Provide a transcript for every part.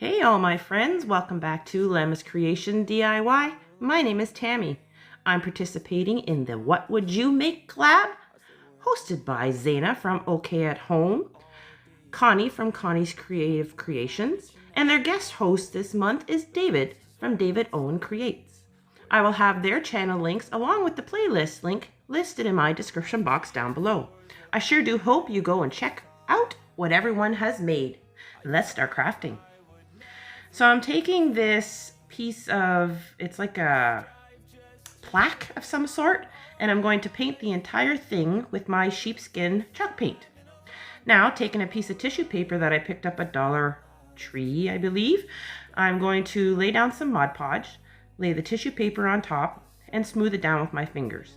Hey all my friends, welcome back to lamascreationsdiy. My name is Tammy. I'm participating in the What Would You Make collab, hosted by Zaina from OK at Home, Connie from Connie's Creative Creations, and their guest host this month is David from David Owen Creates. I will have their channel links along with the playlist link listed in my description box down below. I sure do hope you go and check out what everyone has made. Let's start crafting. So I'm taking this piece of, it's like a plaque of some sort, and I'm going to paint the entire thing with my sheepskin chalk paint. Now, taking a piece of tissue paper that I picked up at Dollar Tree, I believe, I'm going to lay down some Mod Podge, lay the tissue paper on top, and smooth it down with my fingers.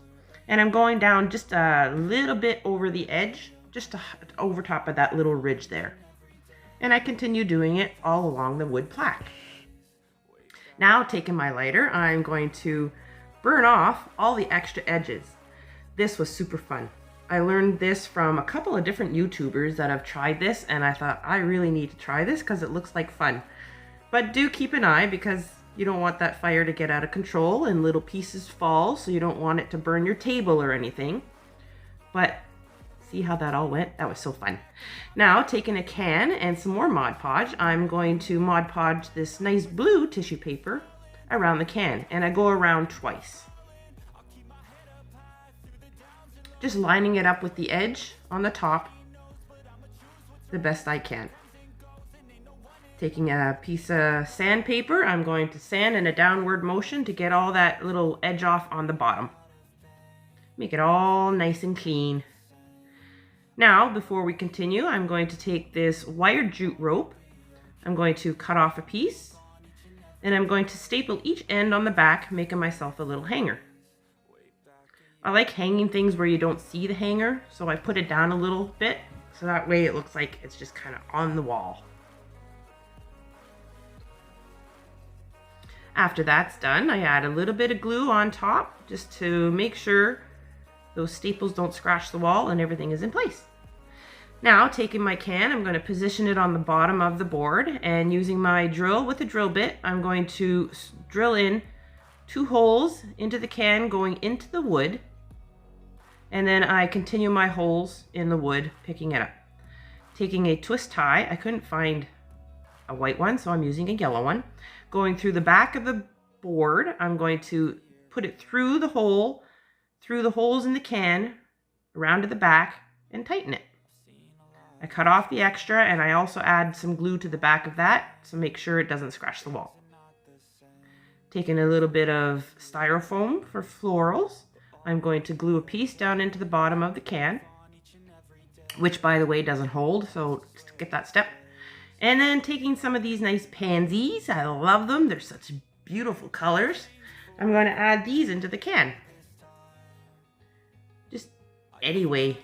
And I'm going down just a little bit over the edge, just over top of that little ridge there. And I continue doing it all along the wood plaque. Now, taking my lighter, I'm going to burn off all the extra edges. This was super fun. I learned this from a couple of different YouTubers that have tried this, and I thought I really need to try this because it looks like fun. But do keep an eye because you don't want that fire to get out of control and little pieces fall, so you don't want it to burn your table or anything. But see how that all went? That was so fun. Now, taking a can and some more Mod Podge, I'm going to Mod Podge this nice blue tissue paper around the can, and I go around twice. Just lining it up with the edge on the top the best I can. Taking a piece of sandpaper, I'm going to sand in a downward motion to get all that little edge off on the bottom. Make it all nice and clean. Now, before we continue, I'm going to take this wire jute rope. I'm going to cut off a piece, and I'm going to staple each end on the back, making myself a little hanger. I like hanging things where you don't see the hanger, so I put it down a little bit, so that way it looks like it's just kind of on the wall. After that's done, I add a little bit of glue on top, just to make sure those staples don't scratch the wall and everything is in place. Now, taking my can, I'm going to position it on the bottom of the board, and using my drill with a drill bit, I'm going to drill in 2 holes into the can going into the wood, and then I continue my holes in the wood, picking it up. Taking a twist tie, I couldn't find a white one, so I'm using a yellow one. Going through the back of the board, I'm going to put it through the hole, through the holes in the can, around to the back, and tighten it. I cut off the extra, and I also add some glue to the back of that, so make sure it doesn't scratch the wall. Taking a little bit of styrofoam for florals, I'm going to glue a piece down into the bottom of the can, which by the way doesn't hold, so skip that step. And then taking some of these nice pansies, I love them, they're such beautiful colors. I'm going to add these into the can. Just any way,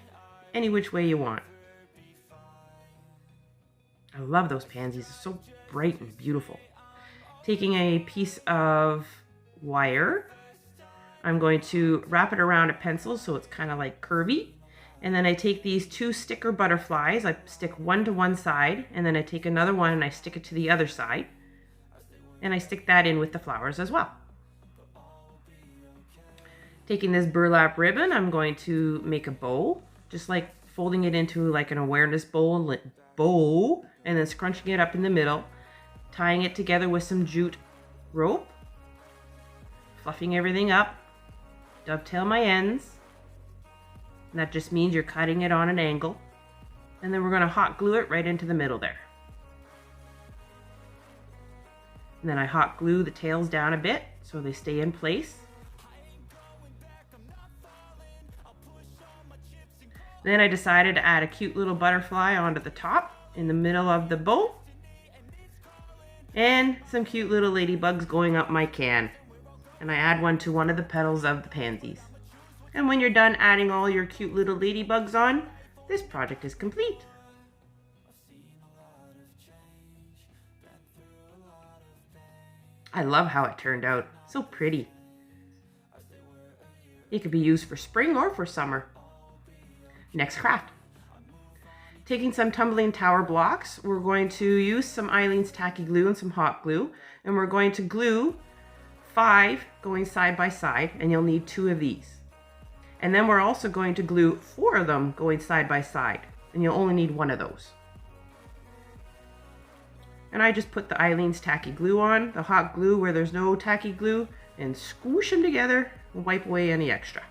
any which way you want. I love those pansies, they're so bright and beautiful. Taking a piece of wire, I'm going to wrap it around a pencil so it's kind of like curvy. And then I take these 2 sticker butterflies, I stick one to one side, and then I take another one and I stick it to the other side. And I stick that in with the flowers as well. Taking this burlap ribbon, I'm going to make a bow, just like folding it into like an awareness bow, and then scrunching it up in the middle, tying it together with some jute rope, fluffing everything up, dovetail my ends, and that just means you're cutting it on an angle, and then we're going to hot glue it right into the middle there. And then I hot glue the tails down a bit so they stay in place. Then I decided to add a cute little butterfly onto the top in the middle of the bow, and some cute little ladybugs going up my can. And I add one to one of the petals of the pansies. And when you're done adding all your cute little ladybugs on, this project is complete. I love how it turned out. So pretty. It could be used for spring or for summer. Next craft. Taking some tumbling tower blocks, we're going to use some Eileen's tacky glue and some hot glue, and we're going to glue 5 going side by side, and you'll need 2 of these. And then we're also going to glue 4 of them going side by side, and you'll only need 1 of those. And I just put the Eileen's tacky glue on, the hot glue where there's no tacky glue, and squish them together and wipe away any extra.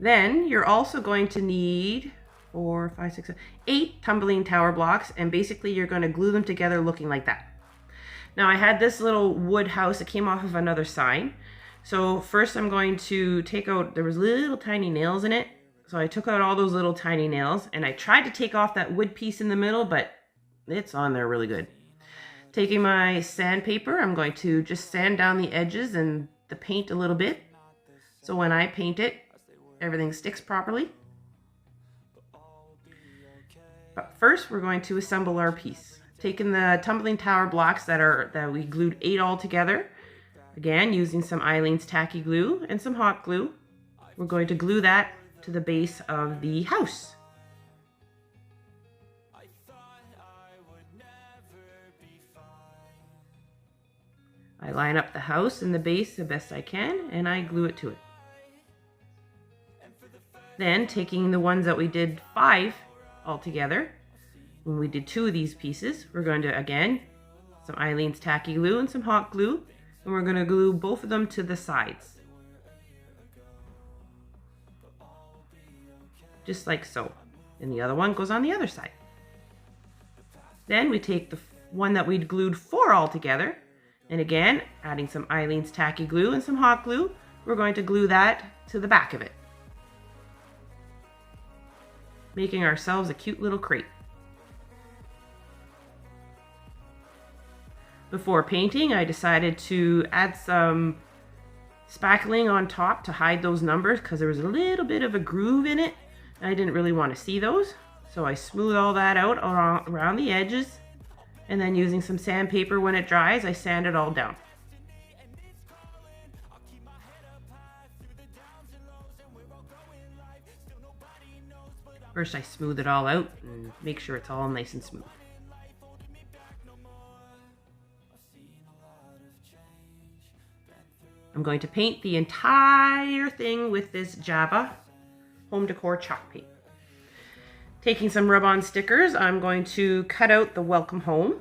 Then you're also going to need 4, 5, 6, 7, 8 tumbling tower blocks, and basically you're going to glue them together looking like that. Now I had this little wood house that came off of another sign. So first I'm going to take out, there was little tiny nails in it. So I took out all those little tiny nails, and I tried to take off that wood piece in the middle, but it's on there really good. Taking my sandpaper, I'm going to just sand down the edges and the paint a little bit. So when I paint it, everything sticks properly. But first we're going to assemble our piece. Taking the tumbling tower blocks that we glued 8 all together. Again, using some Eileen's tacky glue and some hot glue. We're going to glue that to the base of the house. I line up the house and the base the best I can, and I glue it to it. Then taking the ones that we did 5 all together, when we did 2 of these pieces, we're going to, again, some Eileen's tacky glue and some hot glue, and we're going to glue both of them to the sides. Just like so. And the other one goes on the other side. Then we take the one that we'd glued 4 all together, and again, adding some Eileen's tacky glue and some hot glue, we're going to glue that to the back of it, making ourselves a cute little crate. Before painting, I decided to add some spackling on top to hide those numbers because there was a little bit of a groove in it. I didn't really want to see those, so I smooth all that out around the edges, and then using some sandpaper when it dries, I sand it all down. First I smooth it all out and make sure it's all nice and smooth. I'm going to paint the entire thing with this Java Home Decor chalk paint. Taking some rub-on stickers, I'm going to cut out the welcome home.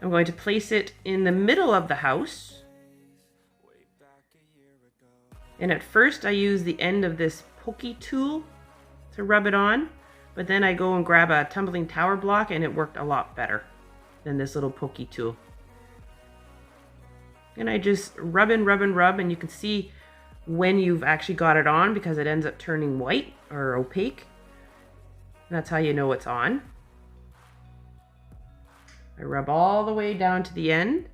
I'm going to place it in the middle of the house. And at first I use the end of this pokey tool to rub it on, but then I go and grab a tumbling tower block and it worked a lot better than this little pokey tool. And I just rub and rub and rub, and you can see when you've actually got it on because it ends up turning white or opaque. That's how you know it's on. I rub all the way down to the end,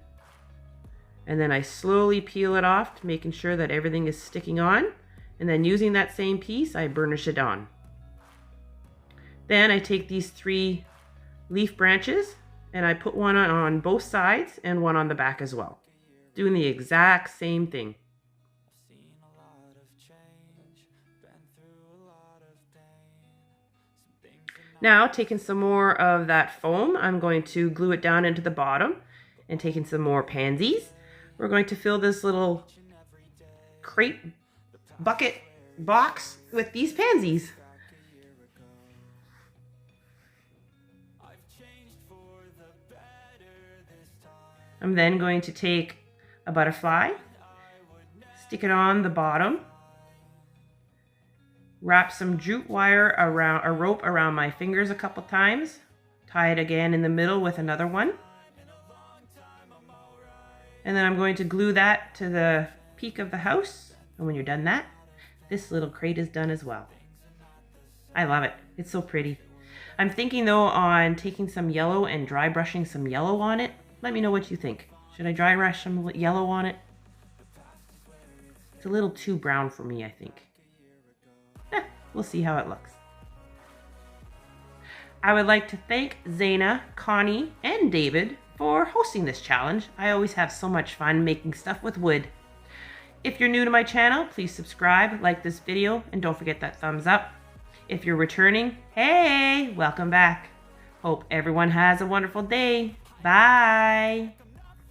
and then I slowly peel it off, making sure that everything is sticking on, and then using that same piece, I burnish it on. Then I take these 3 leaf branches and I put one on both sides and one on the back as well, doing the exact same thing. Now, taking some more of that foam, I'm going to glue it down into the bottom, and taking some more pansies, we're going to fill this little crate bucket box with these pansies. I'm then going to take a butterfly, stick it on the bottom, wrap some jute wire around, a rope around my fingers a couple times, tie it again in the middle with another one. And then I'm going to glue that to the peak of the house. And when you're done that, this little crate is done as well. I love it. It's so pretty. I'm thinking though on taking some yellow and dry brushing some yellow on it. Let me know what you think. Should I dry brush some yellow on it? It's a little too brown for me, I think. We'll see how it looks. I would like to thank Zaina, Connie, and David for hosting this challenge. I always have so much fun making stuff with wood. If you're new to my channel, please subscribe, like this video, and don't forget that thumbs up. If you're returning, hey, welcome back. Hope everyone has a wonderful day. Bye.